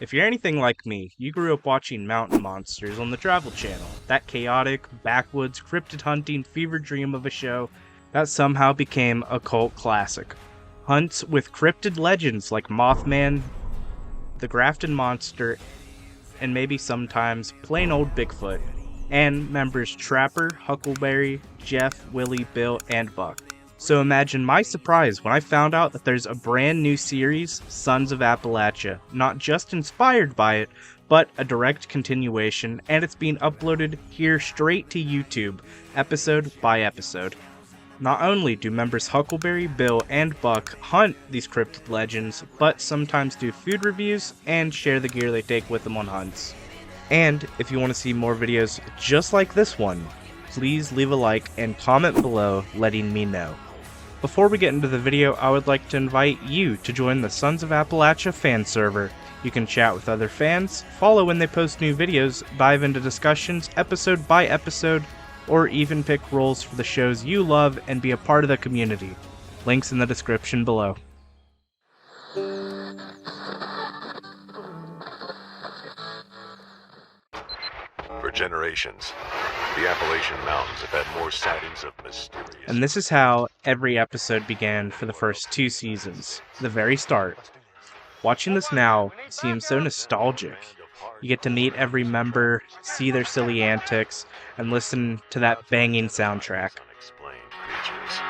If you're anything like me, you grew up watching Mountain Monsters on the Travel Channel, that chaotic, backwoods, cryptid hunting fever dream of a show that somehow became a cult classic. Hunts with cryptid legends like Mothman, the Grafton Monster, and maybe sometimes plain old Bigfoot, and members Trapper, Huckleberry, Jeff, Willie, Bill, and Buck. So imagine my surprise when I found out that there's a brand new series, Sons of Appalachia, not just inspired by it, but a direct continuation, and it's being uploaded here straight to YouTube, episode by episode. Not only do members Huckleberry, Bill, and Buck hunt these cryptid legends, but sometimes do food reviews and share the gear they take with them on hunts. And if you want to see more videos just like this one, please leave a like and comment below letting me know. Before we get into the video, I would like to invite you to join the Sons of Appalachia fan server. You can chat with other fans, follow when they post new videos, dive into discussions episode by episode, or even pick roles for the shows you love and be a part of the community. Links in the description below. For generations, the Appalachian Mountains have had more sightings of mysterious... And this is how every episode began for the first 2 seasons, the very start. Watching this now seems so nostalgic. You get to meet every member, see their silly antics, and listen to that banging soundtrack. Unexplained creatures.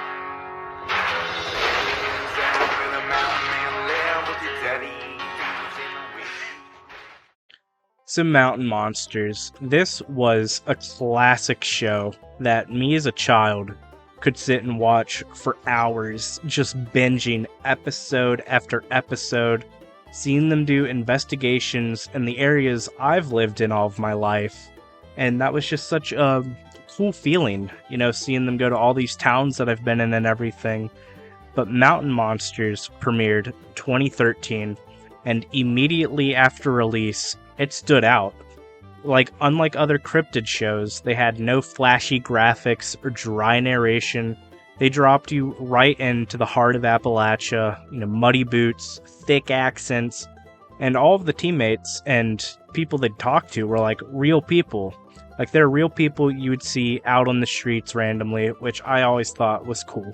So Mountain Monsters, this was a classic show that me as a child could sit and watch for hours, just binging episode after episode, seeing them do investigations in the areas I've lived in all of my life. And that was just such a cool feeling, you know, seeing them go to all these towns that I've been in and everything. But Mountain Monsters premiered 2013, and immediately after release, it stood out. Like, unlike other cryptid shows, they had no flashy graphics or dry narration. They dropped you right into the heart of Appalachia, you know, muddy boots, thick accents, and all of the teammates and people they'd talk to were like real people. Like, they're real people you would see out on the streets randomly, which I always thought was cool.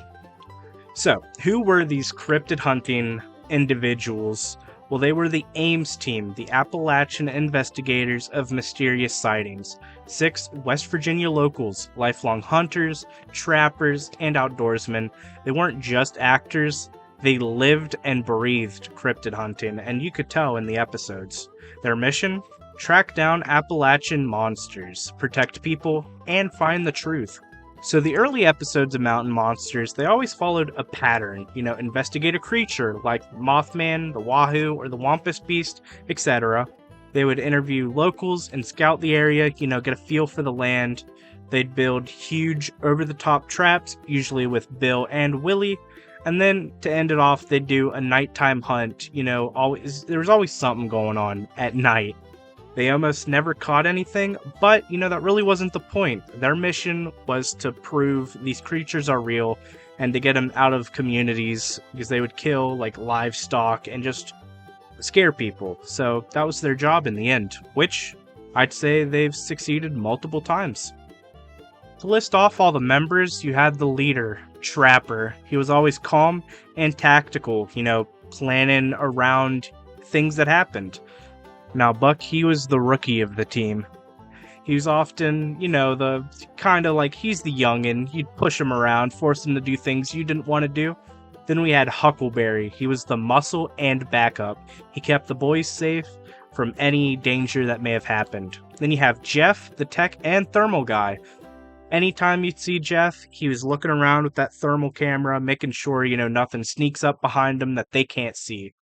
So, who were these cryptid hunting individuals? Well, they were the Ames team, the Appalachian Investigators of Mysterious Sightings. 6 West Virginia locals, lifelong hunters, trappers, and outdoorsmen. They weren't just actors, they lived and breathed cryptid hunting, and you could tell in the episodes. Their mission? Track down Appalachian monsters, protect people, and find the truth. So the early episodes of Mountain Monsters, they always followed a pattern, you know, investigate a creature like Mothman, the Wahoo, or the Wampus Beast, etc. They would interview locals and scout the area, you know, get a feel for the land. They'd build huge, over-the-top traps, usually with Bill and Willie, and then to end it off, they'd do a nighttime hunt, you know, there was always something going on at night. They almost never caught anything, but, you know, that really wasn't the point. Their mission was to prove these creatures are real and to get them out of communities because they would kill, like, livestock and just scare people. So that was their job in the end, which I'd say they've succeeded multiple times. To list off all the members, you had the leader, Trapper. He was always calm and tactical, you know, planning around things that happened. Now, Buck, he was the rookie of the team. He was often, you know, the kind of like, he's the youngin'. You'd push him around, force him to do things you didn't want to do. Then we had Huckleberry. He was the muscle and backup. He kept the boys safe from any danger that may have happened. Then you have Jeff, the tech and thermal guy. Anytime you'd see Jeff, he was looking around with that thermal camera, making sure, you know, nothing sneaks up behind him that they can't see.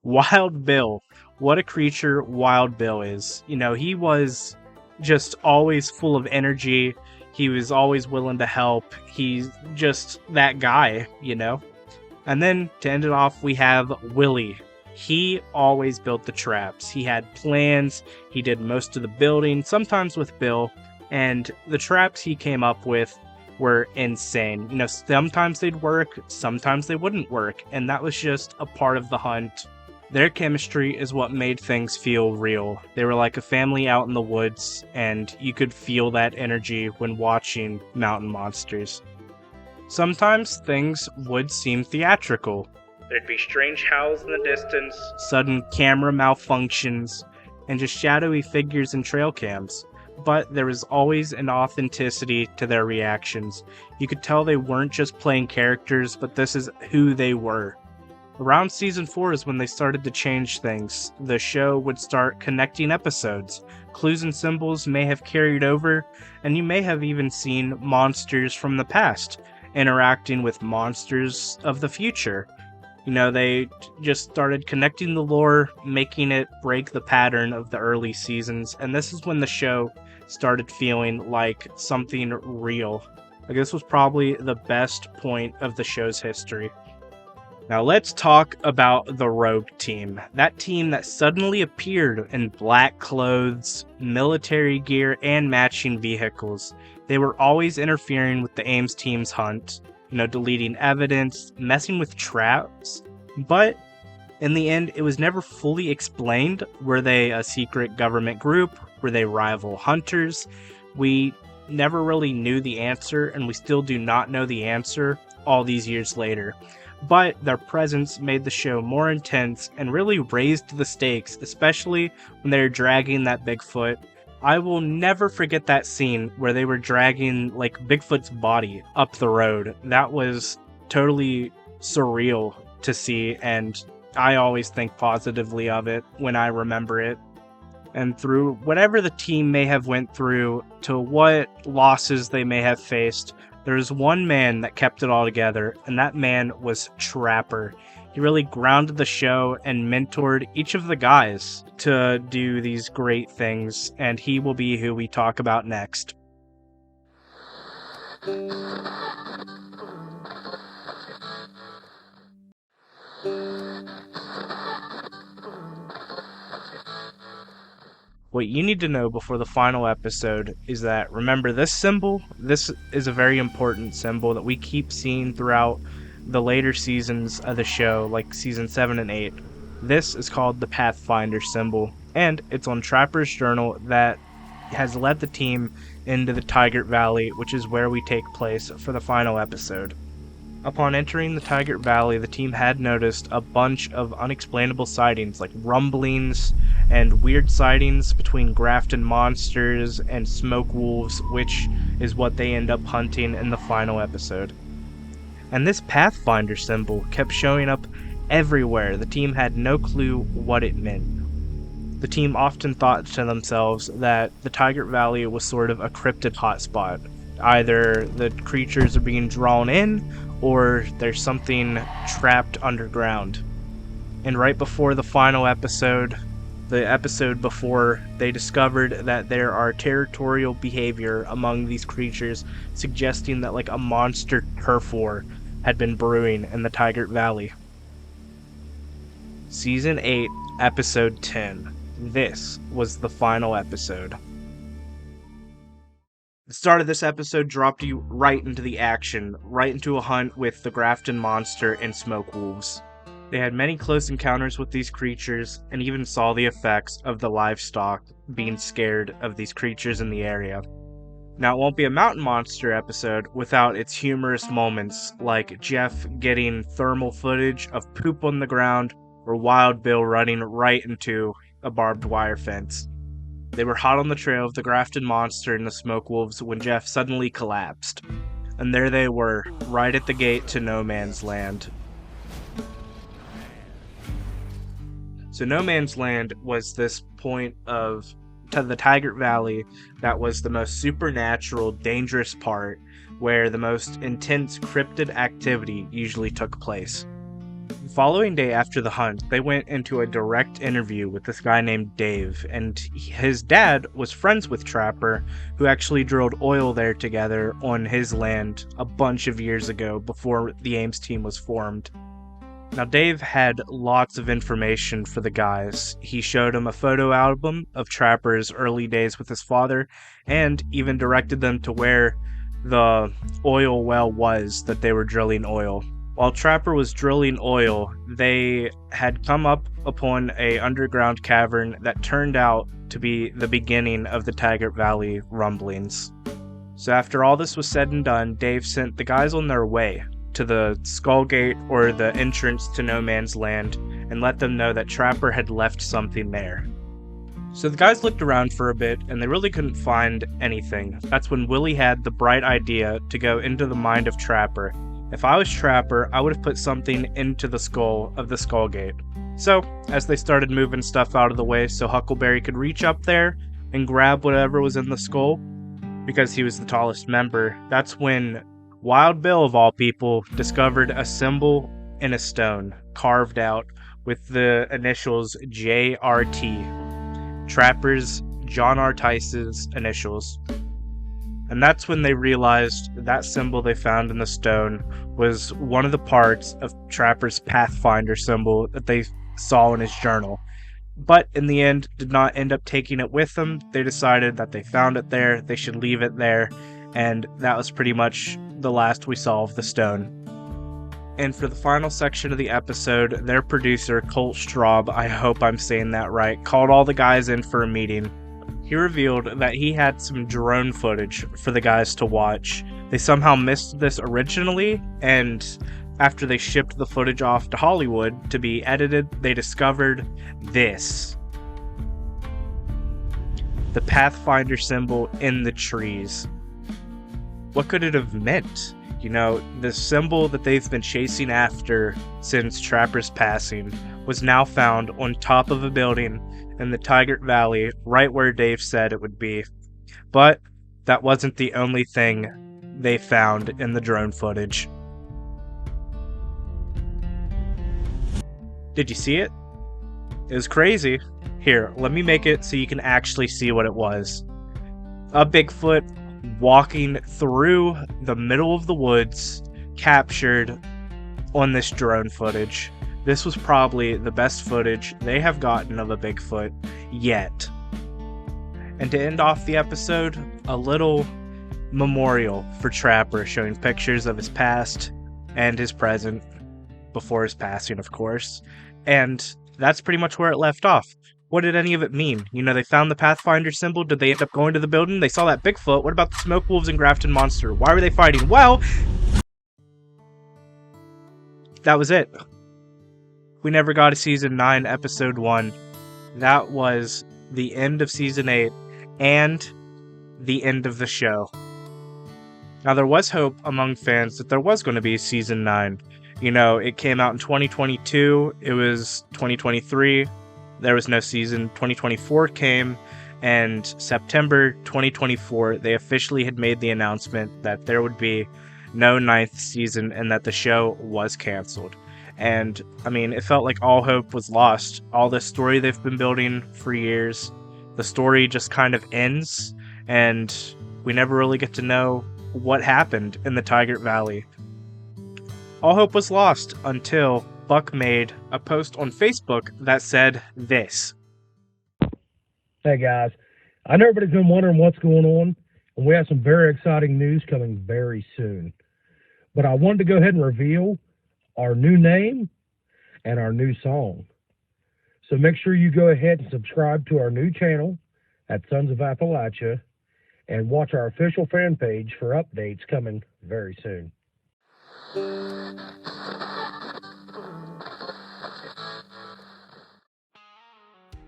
Wild Bill. What a creature Wild Bill is. You know, he was just always full of energy. He was always willing to help. He's just that guy, you know. And then to end it off, we have Willie. He always built the traps. He had plans. He did most of the building, sometimes with Bill. And the traps he came up with were insane. You know, sometimes they'd work, sometimes they wouldn't work. And that was just a part of the hunt. Their chemistry is what made things feel real. They were like a family out in the woods, and you could feel that energy when watching Mountain Monsters. Sometimes things would seem theatrical. There'd be strange howls in the distance, sudden camera malfunctions, and just shadowy figures in trail cams. But there was always an authenticity to their reactions. You could tell they weren't just playing characters, but this is who they were. Around season 4 is when they started to change things. The show would start connecting episodes. Clues and symbols may have carried over, and you may have even seen monsters from the past interacting with monsters of the future. They just started connecting the lore, making it break the pattern of the early seasons, and this is when the show started feeling like something real. This was probably the best point of the show's history. Now let's talk about the Rogue Team. That team that suddenly appeared in black clothes, military gear, and matching vehicles. They were always interfering with the Ames team's hunt, deleting evidence, messing with traps, but in the end, it was never fully explained. Were they a secret government group? Were they rival hunters? We never really knew the answer, and we still do not know the answer all these years later. But their presence made the show more intense and really raised the stakes, especially when they were dragging that Bigfoot. I will never forget that scene where they were dragging Bigfoot's body up the road. That was totally surreal to see, and I always think positively of it when I remember it. And through whatever the team may have went through, to what losses they may have faced, there was one man that kept it all together, and that man was Trapper. He really grounded the show and mentored each of the guys to do these great things, and he will be who we talk about next. What you need to know before the final episode is that, remember this symbol? This is a very important symbol that we keep seeing throughout the later seasons of the show, like season 7 and 8. This is called the Pathfinder symbol, and it's on Trapper's journal that has led the team into the Tigert Valley, which is where we take place for the final episode. Upon entering the Tigert Valley, the team had noticed a bunch of unexplainable sightings, like rumblings and weird sightings between Grafton monsters and smoke wolves, which is what they end up hunting in the final episode. And this Pathfinder symbol kept showing up everywhere. The team had no clue what it meant. The team often thought to themselves that the Tigert Valley was sort of a cryptid hotspot. Either the creatures are being drawn in, or there's something trapped underground. And right before the final episode, the episode before, they discovered that there are territorial behavior among these creatures, suggesting that a monster turf war had been brewing in the Tigert Valley. Season 8, Episode 10. This was the final episode. The start of this episode dropped you right into the action, right into a hunt with the Grafton monster and smoke wolves. They had many close encounters with these creatures, and even saw the effects of the livestock being scared of these creatures in the area. Now, it won't be a mountain monster episode without its humorous moments, like Jeff getting thermal footage of poop on the ground, or Wild Bill running right into a barbed wire fence. They were hot on the trail of the Grafton monster and the smoke wolves when Jeff suddenly collapsed. And there they were, right at the gate to No Man's Land. So No Man's Land was this point of the Tigert Valley that was the most supernatural, dangerous part, where the most intense cryptid activity usually took place. The following day after the hunt, they went into a direct interview with this guy named Dave, and his dad was friends with Trapper, who actually drilled oil there together on his land a bunch of years ago before the Ames team was formed. Now, Dave had lots of information for the guys. He showed them a photo album of Trapper's early days with his father, and even directed them to where the oil well was that they were drilling oil. While Trapper was drilling oil, they had come up upon an underground cavern that turned out to be the beginning of the Taggart Valley rumblings. So after all this was said and done, Dave sent the guys on their way to the Skull Gate, or the entrance to No Man's Land, and let them know that Trapper had left something there. So the guys looked around for a bit, and they really couldn't find anything. That's when Willie had the bright idea to go into the mind of Trapper. If I was Trapper, I would have put something into the skull of the Skull Gate. So, as they started moving stuff out of the way so Huckleberry could reach up there and grab whatever was in the skull, because he was the tallest member, that's when Wild Bill, of all people, discovered a symbol in a stone, carved out with the initials JRT. Trapper's, John R. Tice's initials. And that's when they realized that symbol they found in the stone was one of the parts of Trapper's Pathfinder symbol that they saw in his journal. But in the end, did not end up taking it with them. They decided that they found it there, they should leave it there, and that was pretty much the last we saw of the stone. And for the final section of the episode, their producer, Colt Straub, I hope I'm saying that right, called all the guys in for a meeting. He revealed that he had some drone footage for the guys to watch. They somehow missed this originally, and after they shipped the footage off to Hollywood to be edited, they discovered this. The Pathfinder symbol in the trees. What could it have meant? You know, the symbol that they've been chasing after since Trapper's passing was now found on top of a building in the Taggart Valley, right where Dave said it would be. But that wasn't the only thing they found in the drone footage. Did you see it? It was crazy. Here, let me make it so you can actually see what it was. A Bigfoot walking through the middle of the woods, captured on this drone footage. This was probably the best footage they have gotten of a Bigfoot yet. And to end off the episode, a little memorial for Trapper showing pictures of his past and his present, before his passing, of course. And that's pretty much where it left off. What did any of it mean? You know, they found the Pathfinder symbol. Did they end up going to the building? They saw that Bigfoot. What about the Smoke Wolves and Grafton Monster? Why were they fighting? Well, that was it. We never got a Season 9, Episode 1. That was the end of Season 8 and the end of the show. Now, there was hope among fans that there was going to be Season 9. You know, it came out in 2022. It was 2023. There was no season. 2024 came, and September 2024, they officially had made the announcement that there would be no 9th season and that the show was canceled. And, I mean, it felt like all hope was lost. All this story they've been building for years, the story just kind of ends, and we never really get to know what happened in the Taggart Valley. All hope was lost until Buck made a post on Facebook that said this. Hey guys, I know everybody's been wondering what's going on, and we have some very exciting news coming very soon. But I wanted to go ahead and reveal our new name and our new song. So make sure you go ahead and subscribe to our new channel at Sons of Appalachia and watch our official fan page for updates coming very soon.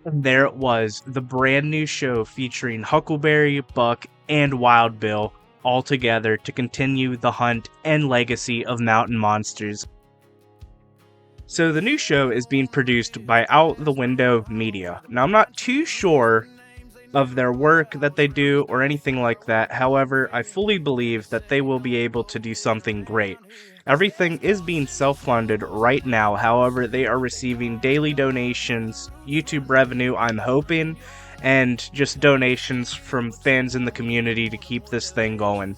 There it was, the brand new show featuring Huckleberry, Buck, and Wild Bill all together to continue the hunt and legacy of mountain monsters. So the new show is being produced by Out the Window Media. Now, I'm not too sure of their work that they do or anything like that. However, I fully believe that they will be able to do something great. Everything is being self-funded right now. However, they are receiving daily donations, YouTube revenue, I'm hoping, and just donations from fans in the community to keep this thing going.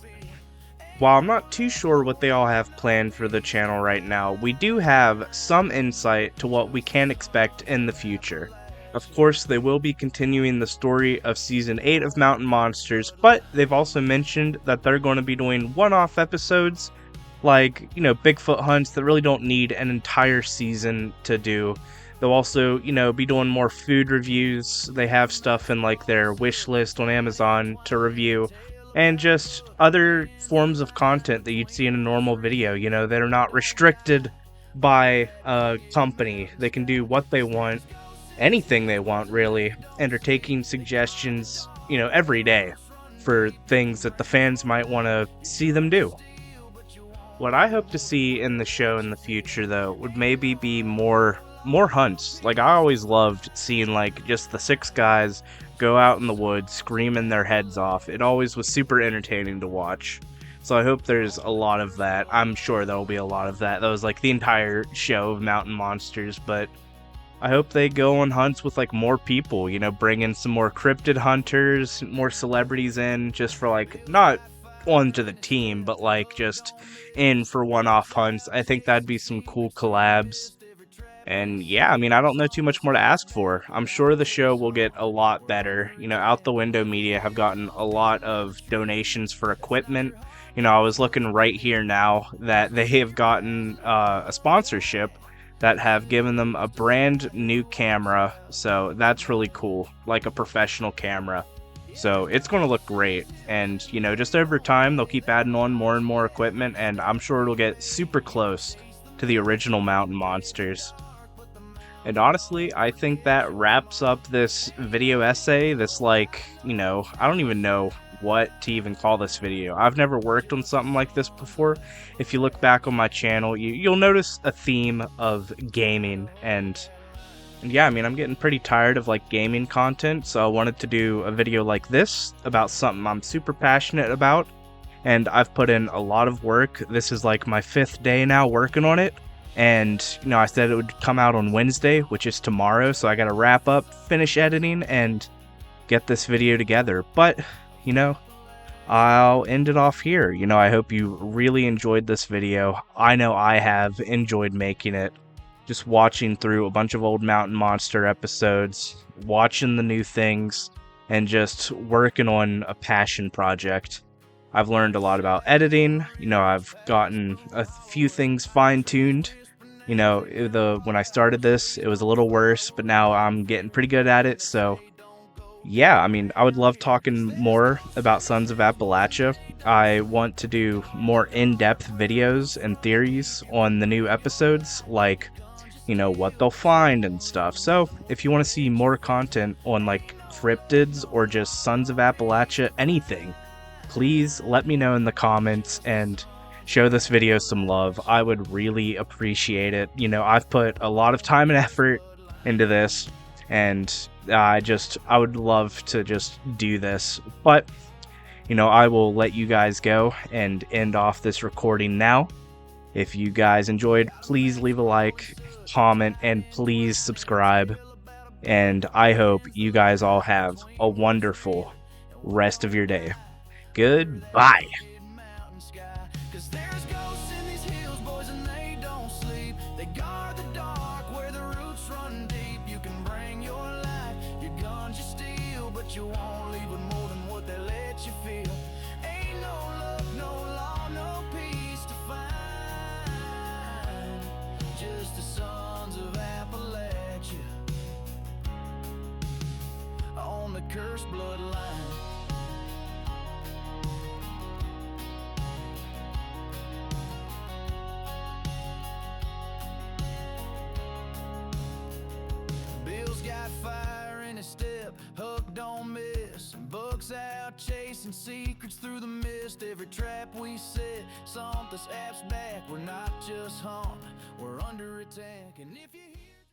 While I'm not too sure what they all have planned for the channel right now, we do have some insight to what we can expect in the future. Of course, they will be continuing the story of Season 8 of Mountain Monsters, but they've also mentioned that they're going to be doing one-off episodes like, Bigfoot hunts that really don't need an entire season to do. They'll also, be doing more food reviews. They have stuff in like their wish list on Amazon to review, and just other forms of content that you'd see in a normal video. They're not restricted by a company. They can do what they want, anything they want, really, and are taking suggestions, every day for things that the fans might want to see them do. What I hope to see in the show in the future, though, would maybe be more hunts. Like, I always loved seeing like just the 6 guys go out in the woods screaming their heads off. It always was super entertaining to watch. So I hope there's a lot of that. I'm sure there'll be a lot of that. That was like the entire show of Mountain Monsters, but I hope they go on hunts with like more people, bring in some more cryptid hunters, more celebrities in, just for like, not onto the team, but like just in for one-off hunts. I think that'd be some cool collabs. And yeah, I mean, I don't know too much more to ask for. I'm sure the show will get a lot better. Out the Window Media have gotten a lot of donations for equipment. I was looking right here now that they have gotten a sponsorship that have given them a brand new camera. So that's really cool, like a professional camera. So it's going to look great. And, just over time, they'll keep adding on more and more equipment, and I'm sure it'll get super close to the original Mountain Monsters. And honestly, I think that wraps up this video essay. This, like, I don't even know what to even call this video. I've never worked on something like this before. If you look back on my channel, you'll notice a theme of gaming, and yeah, I mean, I'm getting pretty tired of like gaming content, so I wanted to do a video like this about something I'm super passionate about, and I've put in a lot of work. This is like my 5th day now working on it, and I said it would come out on Wednesday, which is tomorrow, so I gotta wrap up, finish editing, and get this video together. But I'll end it off here. I hope you really enjoyed this video. I know I have enjoyed making it. Just watching through a bunch of old Mountain Monster episodes, watching the new things, and just working on a passion project. I've learned a lot about editing. I've gotten a few things fine-tuned. When I started this, it was a little worse, but now I'm getting pretty good at it. So yeah, I mean, I would love talking more about Sons of Appalachia. I want to do more in-depth videos and theories on the new episodes, like what they'll find and stuff. So if you want to see more content on like cryptids or just Sons of Appalachia, anything, please let me know in the comments and show this video some love. I would really appreciate it. I've put a lot of time and effort into this, and I would love to just do this. But I will let you guys go and end off this recording now. If you guys enjoyed, please leave a like, comment, and please subscribe. And I hope you guys all have a wonderful rest of your day. Goodbye. You won't leave with more than what they let you feel. Ain't no love, no law, no peace to find. Just the Sons of Appalachia on the cursed bloodline. Bill's got fire in his step, Huck don't miss. Buck's out chasing secrets through the mist. Every trap we set, something snaps back. We're not just hunting, we're under attack. And if you